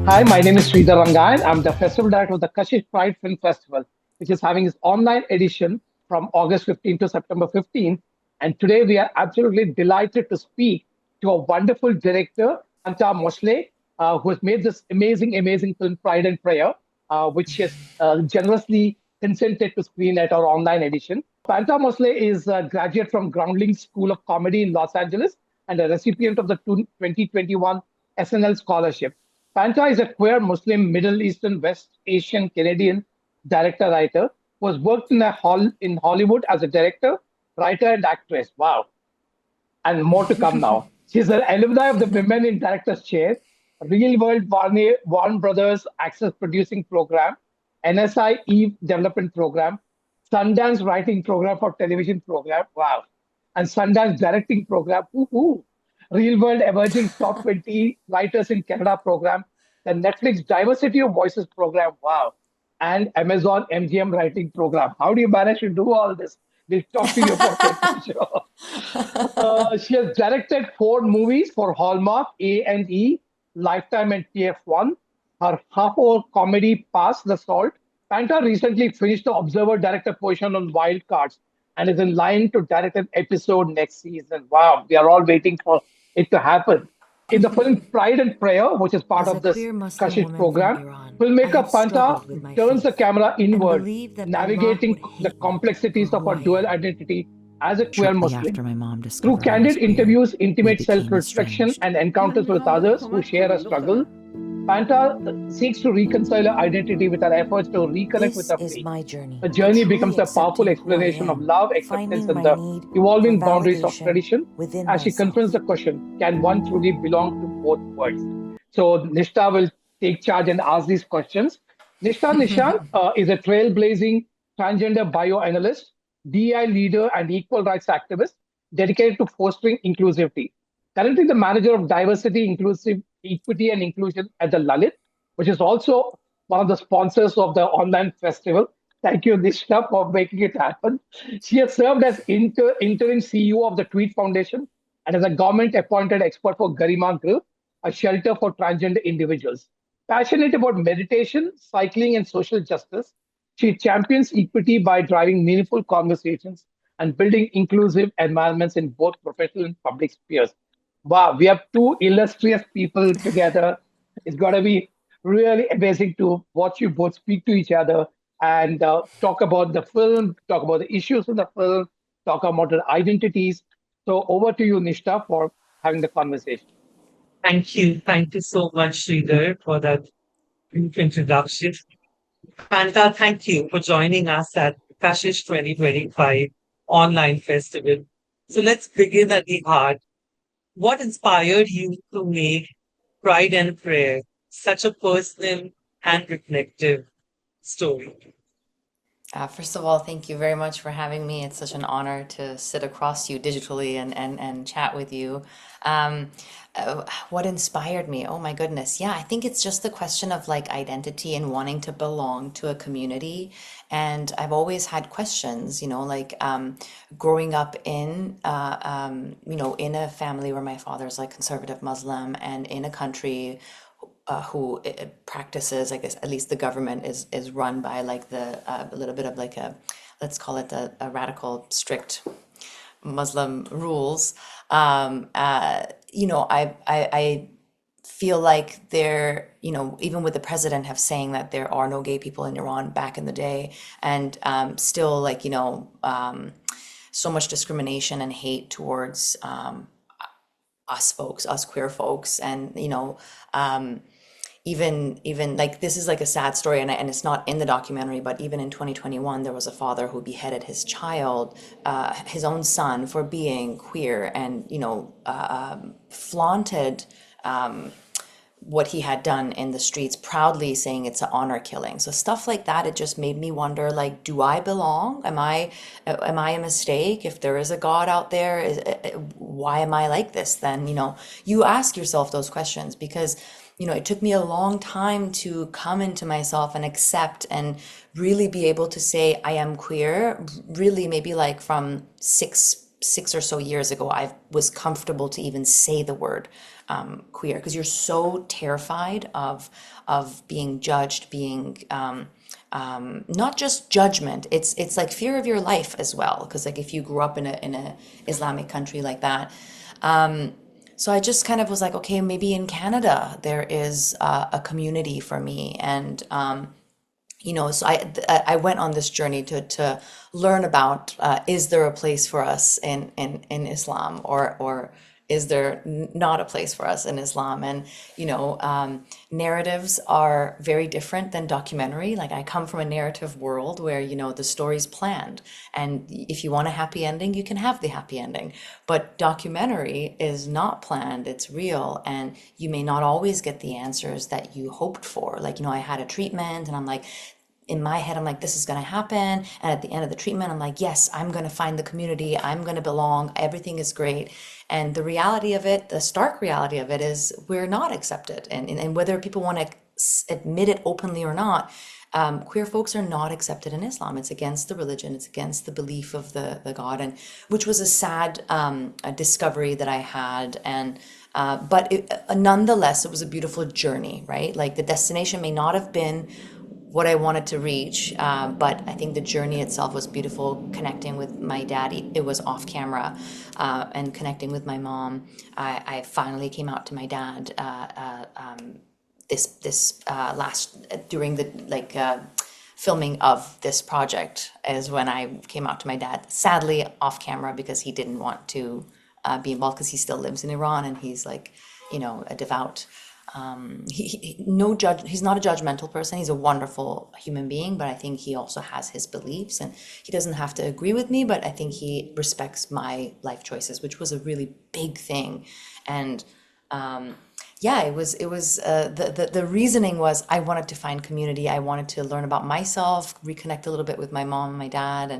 Hi, my name is Sridhar Rangan. I'm the festival director of the Kashish Pride Film Festival, which is having its online edition from August 15th to September 15th. And today we are absolutely delighted to speak to a wonderful director, Panta Mosleh, who has made this amazing film, Pride and Prayer, which she has generously consented to screen at our online edition. Panta Mosleh is a graduate from Groundling School of Comedy in Los Angeles and a recipient of the 2021 SNL Scholarship. Panta is a queer Muslim, Middle Eastern, West Asian, Canadian director writer who has worked in Hollywood as a director, writer, and actress. Wow. And more to come now. She's an alumni of the Women in Directors Chair, Real World Warner Brothers Access Producing Program, NSI Eve Development Program, Sundance Writing Program for Television Program. Wow. And Sundance Directing Program. Ooh. Real World Emerging Top 20 Writers in Canada program, the Netflix Diversity of Voices program, wow, and Amazon MGM Writing program. How do you manage to do all this? We'll talk to you about it for sure. She has directed 4 movies for Hallmark, A&E, Lifetime, and TF1. Her half-hour comedy Pass the Salt. Panta recently finished the Observer Director position on Wild Cards and is in line to direct an episode next season. Wow, we are all waiting for it to happen. In the film Pride and Prayer, which is part As of a this queer Muslim Kashish woman from program, Iran, I filmmaker have Panta struggled with my turns the faith camera and inward, believed that Allah navigating would the hate me for complexities of who her I dual am. identity as a queer Shortly Muslim. after my mom Through discovered I was candid queer, interviews, we intimate self became reflection, estranged. and encounters with others who share a struggle, Panta seeks to reconcile her identity with her efforts to reconnect with This her is faith. my journey, The journey truly becomes a powerful accepting who I exploration of am, love, acceptance, finding and my the need for evolving boundaries of validation tradition within as she confronts myself. the question, can one truly belong to both worlds? So Nishtha will take charge and ask these questions. Nishtha Nishant is a trailblazing transgender bioanalyst, DEI leader, and equal rights activist dedicated to fostering inclusivity. Currently, the manager of diversity, inclusive equity, and inclusion at the Lalit, which is also one of the sponsors of the online festival. Thank you, Nishtha, for making it happen. She has served as interim CEO of the Tweet Foundation and as a government appointed expert for Garima Group, a shelter for transgender individuals. Passionate about meditation, cycling, and social justice, she champions equity by driving meaningful conversations and building inclusive environments in both professional and public spheres. Wow, we have two illustrious people together. It's got to be really amazing to watch you both speak to each other and talk about the film, talk about the issues in the film, talk about the identities. So over to you, Nishtha, for having the conversation. Thank you. Thank you so much, Sridhar, for that brief introduction. Panta, thank you for joining us at Kashish 2025 online festival. So let's begin at the heart. What inspired you to make Pride and Prayer such a personal and reflective story? First of all, thank you very much for having me. It's such an honor to sit across you digitally and chat with you. Um, what inspired me? Oh my goodness. Yeah, I think it's just the question of like identity and wanting to belong to a community. And I've always had questions, like growing up in a family where my father's like conservative Muslim and in a country who practices, I guess, at least the government is run by like a little bit of like let's call it a radical, strict Muslim rules. I feel like there, even with the president have saying that there are no gay people in Iran back in the day, and still like, so much discrimination and hate towards us folks, us queer folks, and even like this is like a sad story, and it's not in the documentary, but even in 2021 there was a father who beheaded his child, his own son, for being queer, and flaunted what he had done in the streets, proudly saying it's an honor killing. So stuff like that, it just made me wonder, like, do I belong? Am I a mistake? If there is a God out there, why am I like this? Then, you ask yourself those questions, because it took me a long time to come into myself and accept and really be able to say I am queer, really maybe like from 6 or so years ago, I was comfortable to even say the word queer, because you're so terrified of being judged, being not just judgment. It's like fear of your life as well, because like if you grew up in a Islamic country like that. So I just kind of was like, okay, maybe in Canada there is a community for me, and so I went on this journey to learn about, is there a place for us in Islam, or is there not a place for us in Islam? And narratives are very different than documentary. Like I come from a narrative world where the story's planned, and if you want a happy ending, you can have the happy ending. But documentary is not planned; it's real, and you may not always get the answers that you hoped for. Like I had a treatment, and I'm like, in my head, I'm like, this is going to happen. And at the end of the treatment, I'm like, yes, I'm going to find the community. I'm going to belong. Everything is great. And the reality of it, the stark reality of it, is we're not accepted. And whether people want to admit it openly or not, queer folks are not accepted in Islam. It's against the religion. It's against the belief of the God, and which was a sad a discovery that I had. And but nonetheless, it was a beautiful journey, right? Like the destination may not have been what I wanted to reach, but I think the journey itself was beautiful. Connecting with my dad, it was off camera, and connecting with my mom. I finally came out to my dad this last during the filming of this project is when I came out to my dad. Sadly, off camera, because he didn't want to be involved, because he still lives in Iran, and he's like, a devout. He's not a judgmental person. He's a wonderful human being, but I think he also has his beliefs, and he doesn't have to agree with me, but I think he respects my life choices, which was a really big thing. And yeah, it was the reasoning was I wanted to find community. I wanted to learn about myself, reconnect a little bit with my mom and my dad,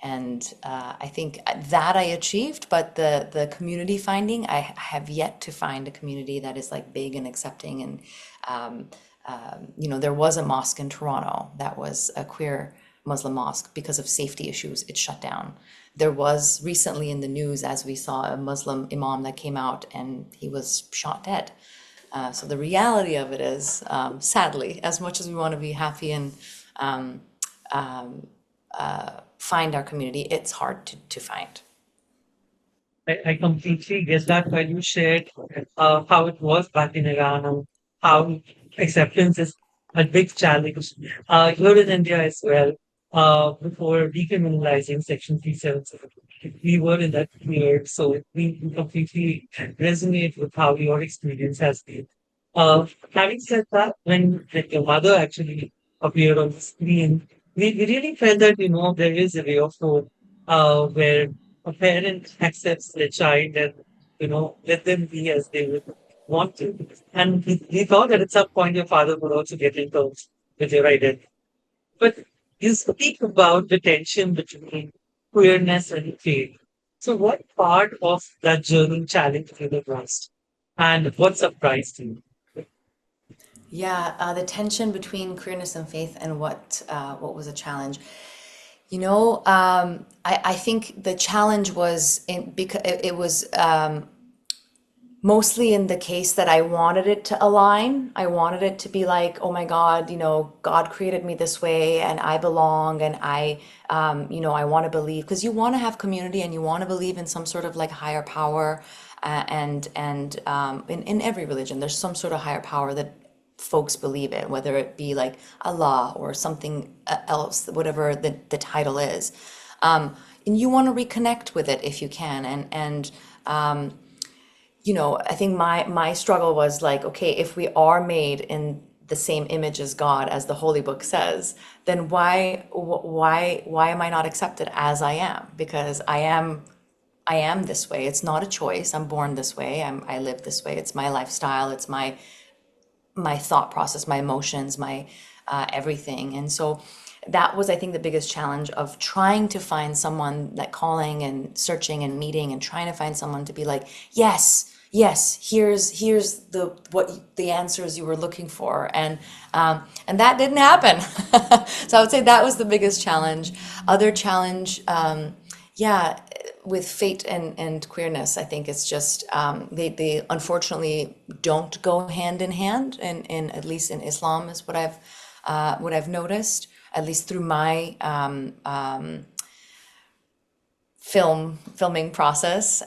and I think that I achieved, but the community finding, I have yet to find a community that is like big and accepting. And there was a mosque in Toronto that was a queer Muslim mosque. Because of safety issues, it shut down. There was recently in the news, as we saw, a Muslim imam that came out and he was shot dead. So the reality of it is, sadly, as much as we want to be happy and find our community, it's hard to find. I completely get that when you shared how it was back in Iran and how acceptance is a big challenge. Here in India as well, before decriminalizing Section 377, we were in that period, so we completely resonate with how your experience has been. Having said that, when your mother actually appeared on the screen, we really felt that, there is a way of hope where a parent accepts their child and let them be as they would want to. And we thought that at some point your father would also get in touch with your identity. But you speak about the tension between queerness and faith. So what part of that journey challenged you the most? And what surprised you? Yeah, the tension between queerness and faith, and what was a challenge. I think the challenge was because it was mostly in the case that I wanted it to align. I wanted it to be like, oh my God, God created me this way, and I belong, and I want to believe, because you want to have community and you want to believe in some sort of like higher power, and in every religion, there's some sort of higher power that folks believe in, whether it be like Allah or something else, whatever the title is. And you want to reconnect with it if you can. And I think my struggle was like, okay, if we are made in the same image as God, as the Holy Book says, then why am I not accepted as I am? Because I am this way. It's not a choice. I'm born this way. I live this way. It's my lifestyle. It's my thought process, my emotions, my everything. And so that was, I think, the biggest challenge of trying to find someone, that calling and searching and meeting and trying to find someone to be like, yes, here's the answers you were looking for. And that didn't happen. So I would say that was the biggest challenge. Other challenge, yeah, with fate and queerness, I think it's just they unfortunately don't go hand in hand, in at least in Islam is what I've noticed, at least through my filming process.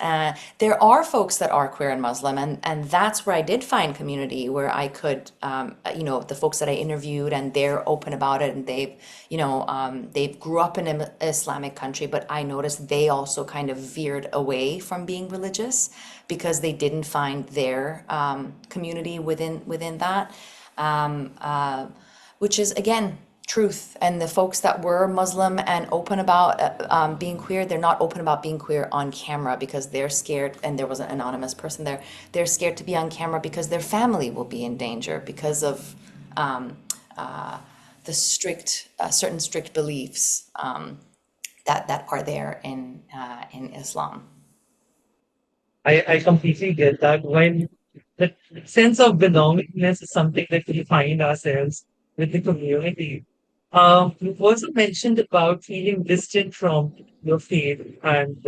There are folks that are queer and Muslim, and that's where I did find community where I could, the folks that I interviewed, and they're open about it, and they've grew up in an Islamic country, but I noticed they also kind of veered away from being religious because they didn't find their community within that. Um, uh, which is again truth. And the folks that were Muslim and open about being queer, they're not open about being queer on camera because they're scared. And there was an anonymous person there. They're scared to be on camera because their family will be in danger because of um, uh, the certain strict beliefs that are there in Islam. I completely get that. When the sense of belongingness is something that we find ourselves with the community. You also mentioned about feeling distant from your faith and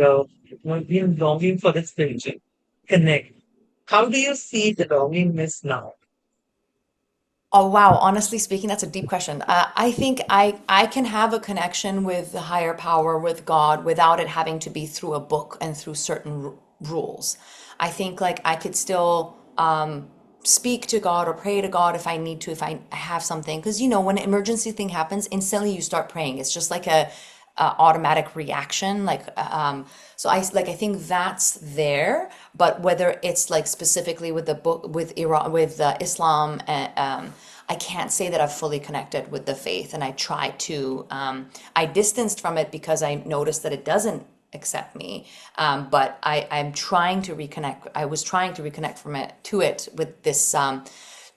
being longing for the spiritual connect. How do you see belongingness now? Oh wow, honestly speaking, that's a deep question. I think I can have a connection with the higher power, with God, without it having to be through a book and through certain rules. I think like I could still speak to God or pray to God if I need to, if I have something. Because when an emergency thing happens, instantly you start praying. It's just like a automatic reaction. So I think that's there. But whether it's like specifically with the book, with Iran, with Islam, I can't say that I've fully connected with the faith. And I try to. I distanced from it because I noticed that it doesn't accept me. But I'm trying to reconnect. I was trying to reconnect from it to it with this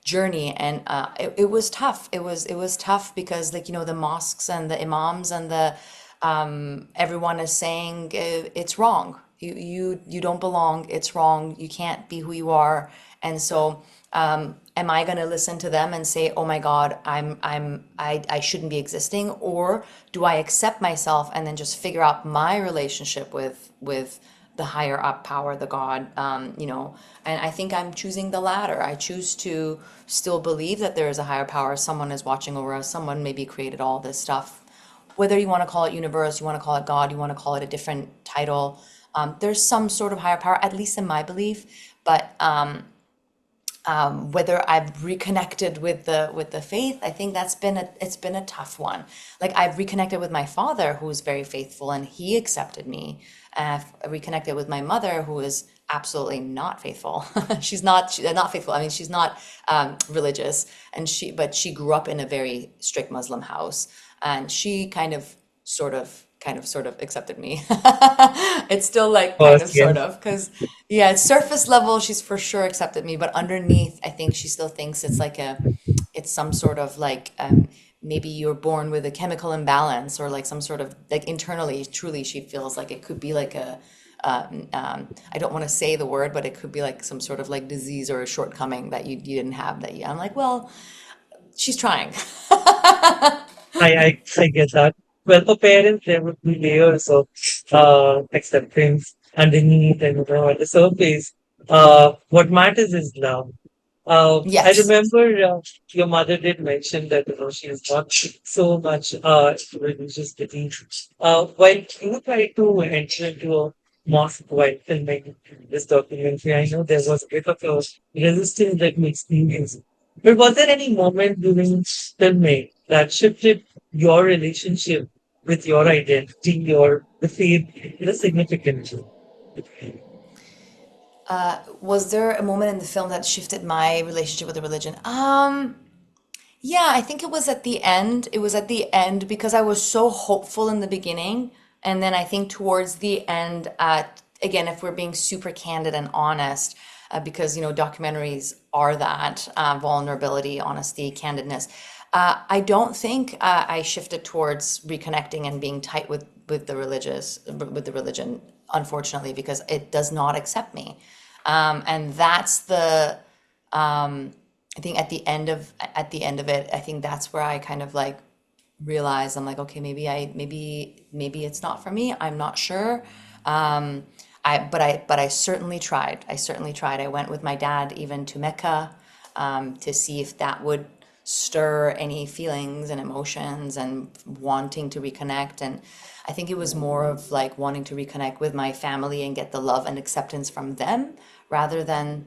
journey, and it was tough. It was tough because the mosques and the imams and the everyone is saying it's wrong. You don't belong. It's wrong. You can't be who you are. And so, am I going to listen to them and say, "Oh my God, I shouldn't be existing," or do I accept myself and then just figure out my relationship with the higher up power, the God, And I think I'm choosing the latter. I choose to still believe that there is a higher power. Someone is watching over us. Someone maybe created all this stuff, whether you want to call it universe, you want to call it God, you want to call it a different title. There's some sort of higher power, at least in my belief. But whether I've reconnected with the faith, I think it's been a tough one. Like I've reconnected with my father, who's very faithful, and he accepted me. And I've reconnected with my mother, who is absolutely not faithful. She's not faithful. I mean, she's not religious, and but she grew up in a very strict Muslim house, and she kind of sort of accepted me. It's still like kind Course, of sort yes. of because yeah, at surface level she's for sure accepted me, but underneath I think she still thinks it's some sort of like maybe you're born with a chemical imbalance or like some sort of like internally truly she feels like it could be like I don't want to say the word, but it could be like some sort of like disease or a shortcoming that you didn't have I'm like, well, she's trying. I get that. Well, for parents, there would be layers of acceptance underneath and at the surface. What matters is love. I Yes. remember your mother did mention that she is not so much religious belief. While you tried to enter into a mosque while filming this documentary, I know there was a bit of a resistance that you experienced. But was there any moment during filming that shifted your relationship with your identity, your the faith, significantly? Was there a moment in the film that shifted my relationship with the religion? Yeah, I think it was at the end. It was at the end because I was so hopeful in the beginning. And then I think towards the end, again, if we're being super candid and honest, because, documentaries are that vulnerability, honesty, candidness. I don't think I shifted towards reconnecting and being tight with the religion, unfortunately, because it does not accept me. And that's I think at the end of it, I think that's where I kind of like realized I'm like, okay, maybe it's not for me. I'm not sure. But I certainly tried. I certainly tried. I went with my dad even to Mecca, to see if that would stir any feelings and emotions and wanting to reconnect. And I think it was more of like wanting to reconnect with my family and get the love and acceptance from them rather than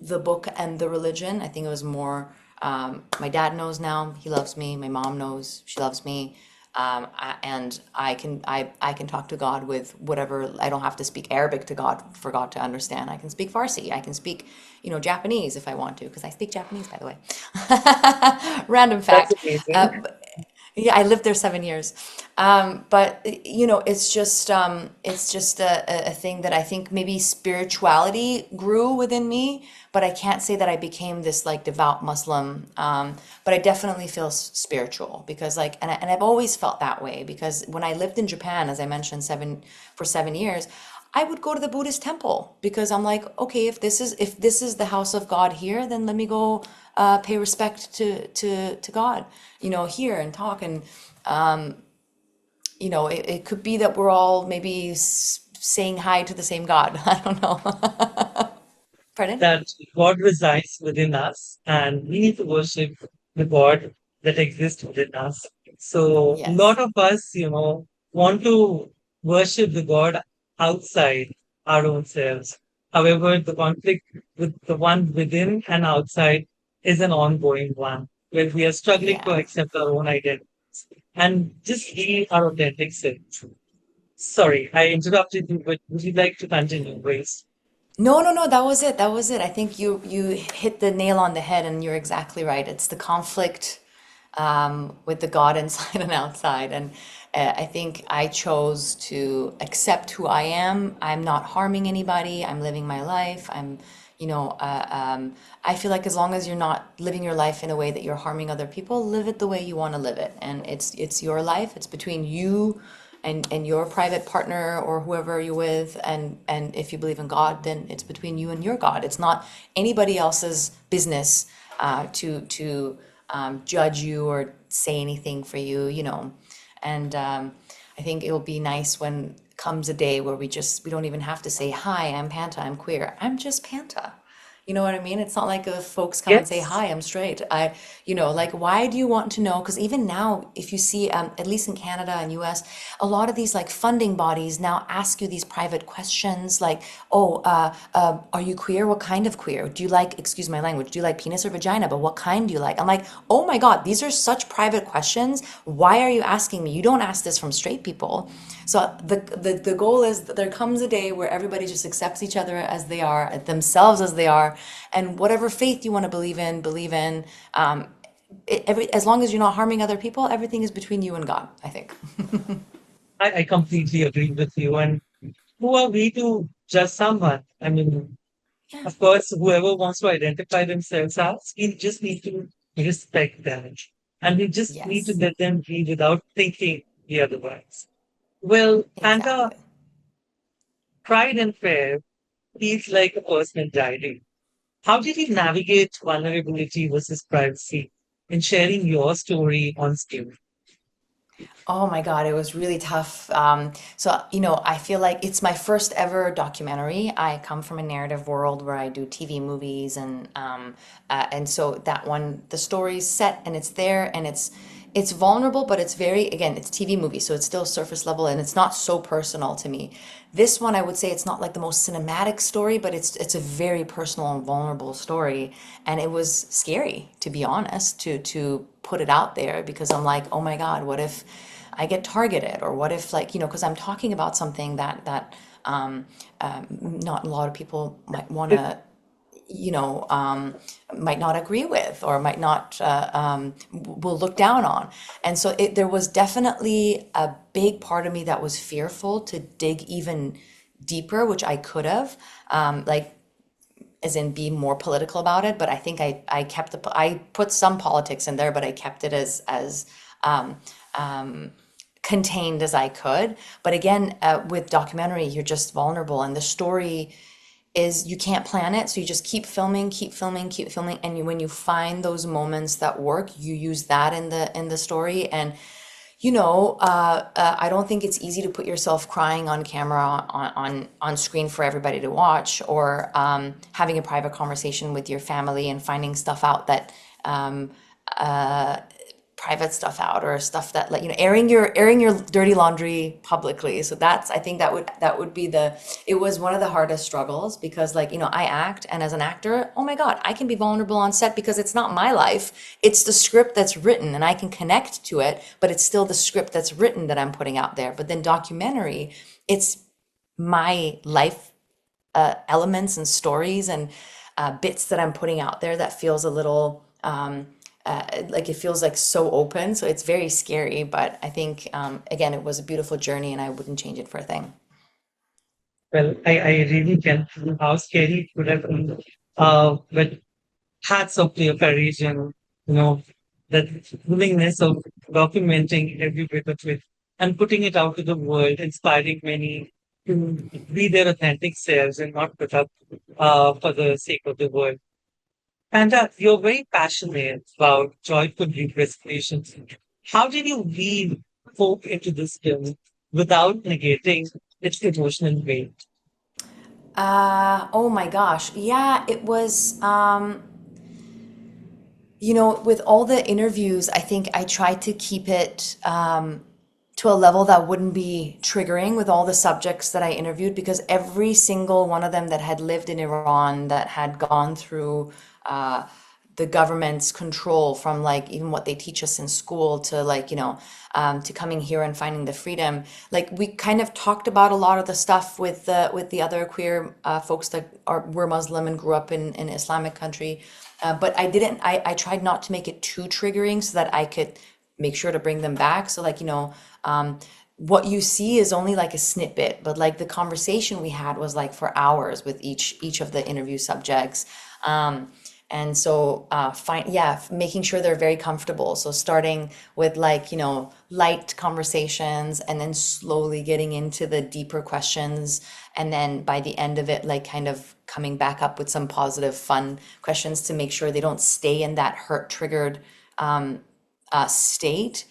the book and the religion. I think it was more, my dad knows now, he loves me. My mom knows she loves me. And I can talk to God with whatever. I don't have to speak Arabic to God for God to understand. I can speak Farsi. I can speak, Japanese if I want to, because I speak Japanese, by the way. Random That's fact. amazing. Yeah, I lived there 7 years. But it's just a thing that I think maybe spirituality grew within me, but I can't say that I became this like devout Muslim. But I definitely feel spiritual because like, and I've always felt that way because when I lived in Japan, as I mentioned, for 7 years, I would go to the Buddhist temple because I'm like, okay, if this is the house of God here, then let me go pay respect to God, here and talk. And it could be that we're all maybe saying hi to the same God. I don't know. Pardon? That God resides within us and we need to worship the God that exists within us. So a Yes. lot of us, want to worship the God outside our own selves. However, the conflict with the one within and outside is an ongoing one where we are struggling to Yeah. accept our own identity and just be our authentic self. Sorry, I interrupted you, but would you like to continue, Grace? No, no, no, that was it. That was it. I think you hit the nail on the head and you're exactly right. It's the conflict with the God inside and outside. And I think I chose to accept who I am. I'm not harming anybody. I'm living my life. I feel like as long as you're not living your life in a way that you're harming other people, live it the way you want to live it. And it's your life. It's between you and your private partner or whoever you're with. And if you believe in God, then it's between you and your God. It's not anybody else's business to judge you or say anything for you. And I think it'll be nice when comes a day where we don't even have to say, hi, I'm Panta, I'm queer. I'm just Panta. You know what I mean? It's not like if folks come and say, Yes. hi, I'm straight. Like, why do you want to know? Because even now, if you see, at least in Canada and US, a lot of these like funding bodies now ask you these private questions like, oh, are you queer? What kind of queer? Do you like, excuse my language, do you like penis or vagina? But what kind do you like? I'm like, oh my God, these are such private questions. Why are you asking me? You don't ask this from straight people. So the goal is that there comes a day where everybody just accepts each other as they are, themselves as they are, and whatever faith you want to believe in, believe in. As long as you're not harming other people, everything is between you and God, I think. I completely agree with you. And who are we to judge someone? I mean, Yeah. of course, whoever wants to identify themselves as, we just need to respect them. And we just need to Yes, let them be without thinking the otherwise. Well, Panda, exactly. Pride and Fair feels like a personal diary. How did you navigate vulnerability versus privacy in sharing your story on screen? Oh my God, it was really tough. I feel like it's my first ever documentary. I come from a narrative world where I do TV, movies, and so that one, the story's set and it's there and it's vulnerable, but it's very, again, it's TV movie, so it's still surface level and it's not so personal to me. This one, I would say it's not like the most cinematic story, but it's a very personal and vulnerable story, and it was scary, to be honest, to put it out there because I'm like, oh my God, what if I get targeted, or what if, like, because I'm talking about something not a lot of people might want to, you know, um, might not agree with, or might not will look down on. And so there was definitely a big part of me that was fearful to dig even deeper, which I could have, like, as in be more political about it. But I think I put some politics in there, but I kept it as um, um, contained as I could. But again, with documentary, you're just vulnerable, and the story is, you can't plan it, so you just keep filming, keep filming, keep filming, and when you find those moments that work, you use that in the story. And I don't think it's easy to put yourself crying on camera on screen for everybody to watch, or having a private conversation with your family and finding stuff out that um, private stuff out, or stuff that, like, airing your dirty laundry publicly. So that's, I think that would be it was one of the hardest struggles, because, like, I act, and as an actor, oh my God, I can be vulnerable on set because it's not my life. It's the script that's written, and I can connect to it, but it's still the script that's written that I'm putting out there. But then documentary, it's my life, elements and stories, and bits that I'm putting out there, that feels a little, like, it feels like so open. So it's very scary, but I think, again, it was a beautiful journey, and I wouldn't change it for a thing. Well, I really can feel how scary it would have been. But hats off to your courage and, you know, that willingness of documenting every bit of it and putting it out to the world, inspiring many to be their authentic selves and not put up for the sake of the world. And you're very passionate about joyful representation. How did you weave hope into this film without negating its emotional weight? Oh my gosh. Yeah, it was, with all the interviews, I think I tried to keep it, to a level that wouldn't be triggering with all the subjects that I interviewed, because every single one of them that had lived in Iran, that had gone through the government's control, from, like, even what they teach us in school, to, like, to coming here and finding the freedom. Like, we kind of talked about a lot of the stuff with the other queer folks that were Muslim and grew up in an Islamic country. But I didn't. I tried not to make it too triggering, so that I could make sure to bring them back. So, like, what you see is only like a snippet, but, like, the conversation we had was, like, for hours with each of the interview subjects. And so, yeah, making sure they're very comfortable. So starting with, like, light conversations, and then slowly getting into the deeper questions. And then by the end of it, like, kind of coming back up with some positive, fun questions, to make sure they don't stay in that hurt triggered state,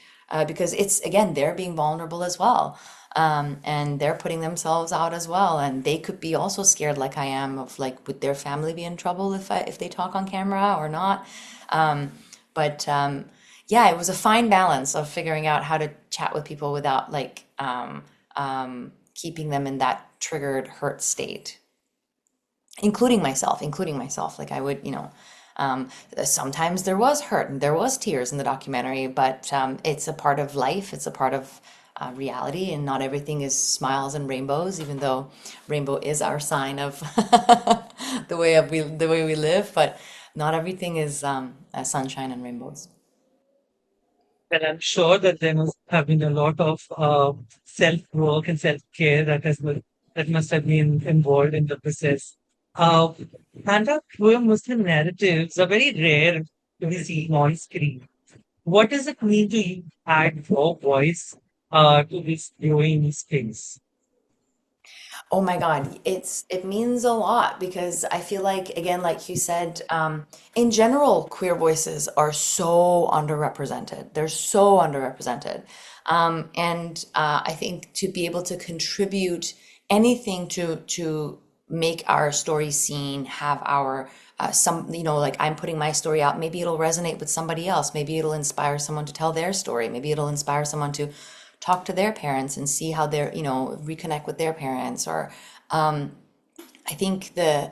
because it's, again, they're being vulnerable as well, and they're putting themselves out as well, and they could be also scared, like I am, of, like, would their family be in trouble if they talk on camera or not. But yeah, it was a fine balance of figuring out how to chat with people without, like, keeping them in that triggered hurt state, including myself. Like, I would, sometimes there was hurt and there was tears in the documentary, but it's a part of life. It's a part of reality, and not everything is smiles and rainbows, even though rainbow is our sign of the way we live. But not everything is sunshine and rainbows. And I'm sure that there must have been a lot of self work and self care that must have been involved in the process. Uh, and our queer Muslim narratives are very rare to be seen on screen. What does it mean to you add your voice to this growing space? Oh my God, it means a lot, because I feel like, again, like you said, in general, queer voices are so underrepresented. They're so underrepresented, and I think to be able to contribute anything to make our story seen, have our some, like, I'm putting my story out. Maybe it'll resonate with somebody else. Maybe it'll inspire someone to tell their story. Maybe it'll inspire someone to talk to their parents and see how they're, reconnect with their parents. Or I think the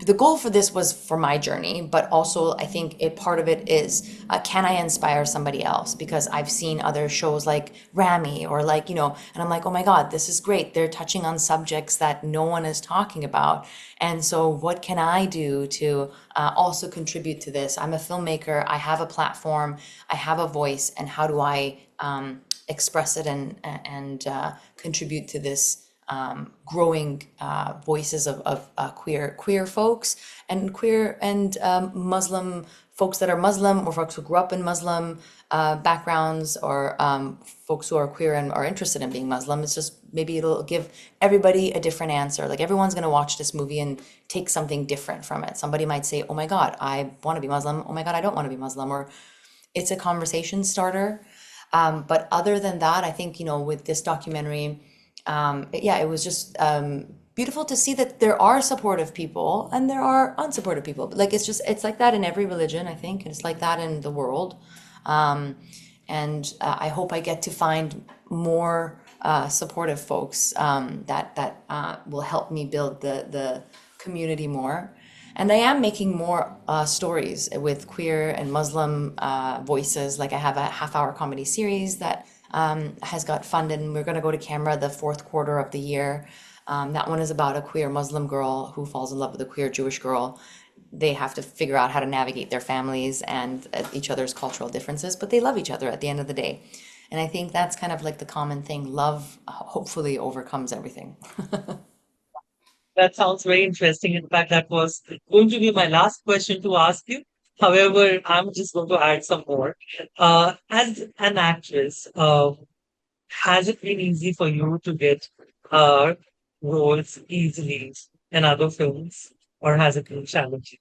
the goal for this was for my journey, but also I think part of it is, can I inspire somebody else? Because I've seen other shows like Rami, or, like, and I'm like, oh my God, this is great. They're touching on subjects that no one is talking about. And so what can I do to also contribute to this? I'm a filmmaker. I have a platform. I have a voice. And how do I express it, and contribute to this growing voices of queer folks, and queer and Muslim folks that are Muslim, or folks who grew up in Muslim backgrounds, or folks who are queer and are interested in being Muslim. It's just, maybe it'll give everybody a different answer. Like, everyone's going to watch this movie and take something different from it. Somebody might say, oh my God, I want to be Muslim. Oh my God, I don't want to be Muslim. Or it's a conversation starter. But other than that, I think, with this documentary, yeah, it was just beautiful to see that there are supportive people and there are unsupportive people. Like it's like that in every religion, I think, and it's like that in the world. Um, and I hope I get to find more supportive folks that will help me build the community more. And I am making more stories with queer and Muslim voices. Like I have a half-hour comedy series that has got funded, and we're going to go to camera the fourth quarter of the year. That one is about a queer Muslim girl who falls in love with a queer Jewish girl. They have to figure out how to navigate their families and each other's cultural differences, but they love each other at the end of the day. And I think that's kind of like the common thing. Love hopefully overcomes everything. That sounds very interesting. In fact, that was going to be my last question to ask you. However, I'm just going to add some more. As an actress, has it been easy for you to get uh, roles easily in other films, or has it been challenging?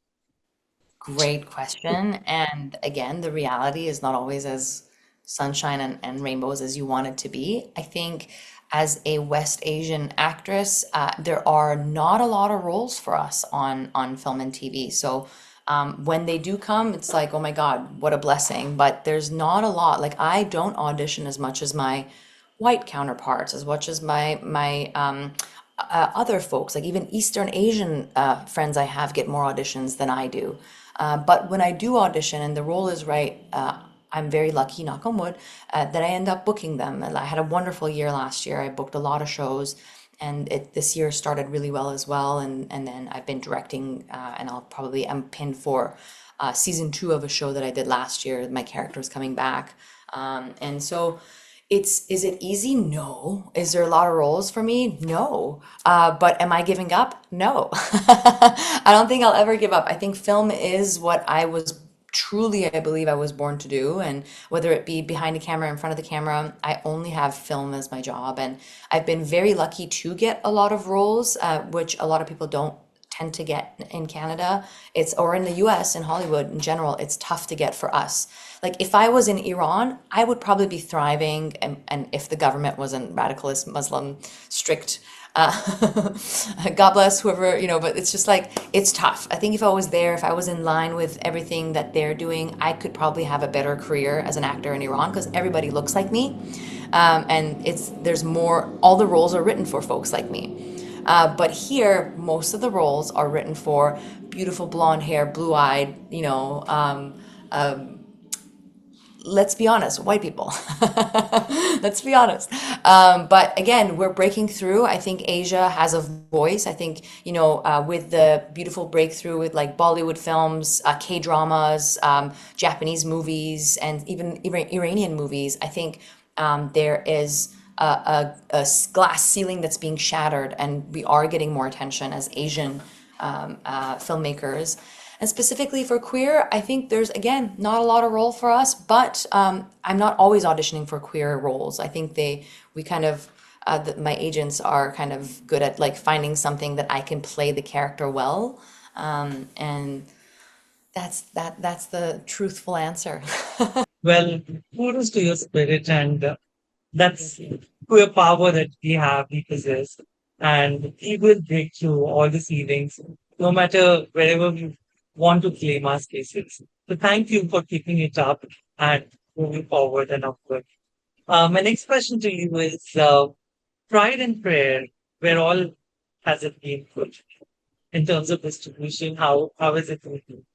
Great question. And again, the reality is not always as sunshine and rainbows as you want it to be. I think as a West Asian actress, there are not a lot of roles for us on film and TV. So when they do come, it's like, oh my God, what a blessing. But there's not a lot. Like I don't audition as much as my white counterparts, as much as my other folks, like even Eastern Asian friends I have get more auditions than I do. But when I do audition and the role is right, I'm very lucky, knock on wood, that I end up booking them. And I had a wonderful year last year. I booked a lot of shows, and this year started really well as well. And then I've been directing, and I'm pinned for season 2 of a show that I did last year. My character is coming back, and so. Is it easy? No. Is there a lot of roles for me? No. But am I giving up? No. I don't think I'll ever give up. I think film is what I was truly, I believe I was born to do. And whether it be behind the camera, in front of the camera, I only have film as my job. And I've been very lucky to get a lot of roles, which a lot of people don't tend to get in Canada. Or in the US, in Hollywood in general, it's tough to get for us. Like if I was in Iran, I would probably be thriving, and if the government wasn't radicalist, Muslim, strict, God bless whoever, but it's just like, it's tough. I think if I was there, if I was in line with everything that they're doing, I could probably have a better career as an actor in Iran because everybody looks like me. And there's more, all the roles are written for folks like me. But here, most of the roles are written for beautiful blonde hair, blue-eyed, let's be honest, white people. Let's be honest. But again, we're breaking through. I think Asia has a voice. I think, with the beautiful breakthrough with like Bollywood films, K-dramas, Japanese movies, and even Iranian movies, I think there is a glass ceiling that's being shattered, and we are getting more attention as Asian filmmakers. And specifically for queer, I think there's, again, not a lot of role for us, but I'm not always auditioning for queer roles. I think we kind of, my agents are kind of good at like finding something that I can play the character well. And that's the truthful answer. Well, kudos to your spirit, and that's queer power that we possess, and we will break through all the ceilings, no matter wherever we want to claim our spaces. So thank you for keeping it up and moving forward and upward. My next question to you is pride and prayer. Where all has it been put in terms of distribution? How is it moving?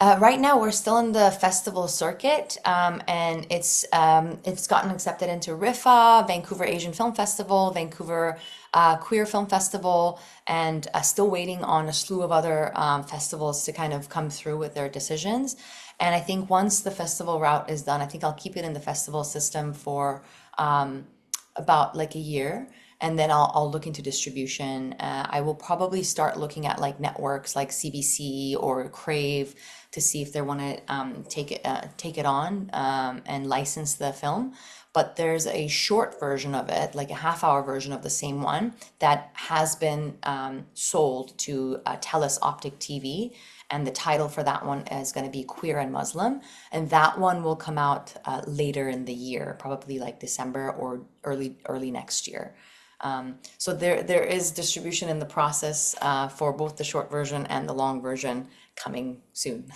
Right now, we're still in the festival circuit, and it's gotten accepted into RIFA, Vancouver Asian Film Festival, Vancouver Queer Film Festival, and still waiting on a slew of other festivals to kind of come through with their decisions. And I think once the festival route is done, I think I'll keep it in the festival system for about like a year, and then I'll look into distribution. I will probably start looking at like networks like CBC or Crave to see if they want to take it on and license the film. but there's a short version of it, like a half-hour version of the same one, that has been sold to Telus Optic TV. And the title for that one is going to be Queer and Muslim. And that one will come out later in the year, probably like December or early next year. So there is distribution in the process for both the short version and the long version coming soon.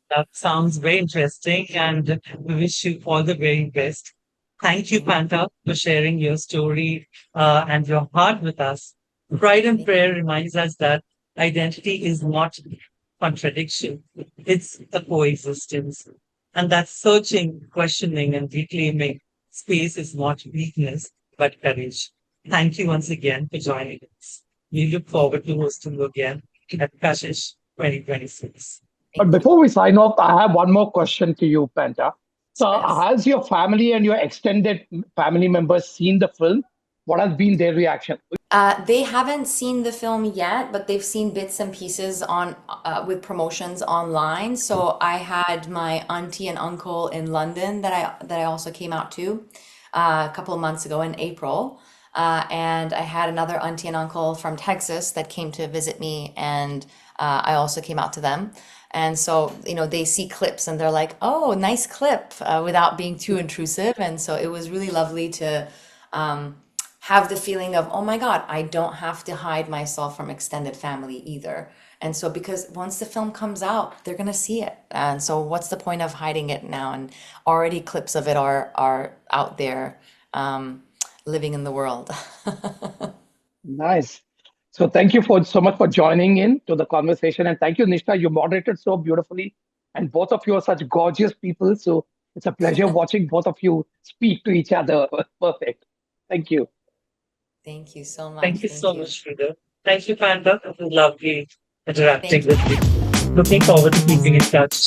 That sounds very interesting, and we wish you all the very best. Thank you, Panta, for sharing your story and your heart with us. Pride and Prayer reminds us that identity is not contradiction, it's a coexistence. And that searching, questioning, and reclaiming space is not weakness, but courage. Thank you once again for joining us. We look forward to hosting you again at Kashish 2026. But Thank you. before we sign off, I have one more question to you, Penta. So, Yes. has your family and your extended family members seen the film? What has been their reaction? They haven't seen the film yet, but they've seen bits and pieces on with promotions online. So I had my auntie and uncle in London that I also came out to a couple of months ago in April. And I had another auntie and uncle from Texas that came to visit me, and I also came out to them. And so, they see clips and they're like, "Oh, nice clip," without being too intrusive. And so it was really lovely to have the feeling of, oh my God, I don't have to hide myself from extended family either. And so, because once the film comes out, they're gonna see it. And so, what's the point of hiding it now? And already clips of it are out there, living in the world. Nice. So, thank you for so much for joining in to the conversation, and thank you, Nishtha. You moderated so beautifully, and both of you are such gorgeous people. So, it's a pleasure watching both of you speak to each other. Perfect. Thank you. Thank you so Thank much. you Thank so you. much, Frida. Thank you, Panda. It was lovely interacting Thank you. with you. Looking forward to keeping in touch.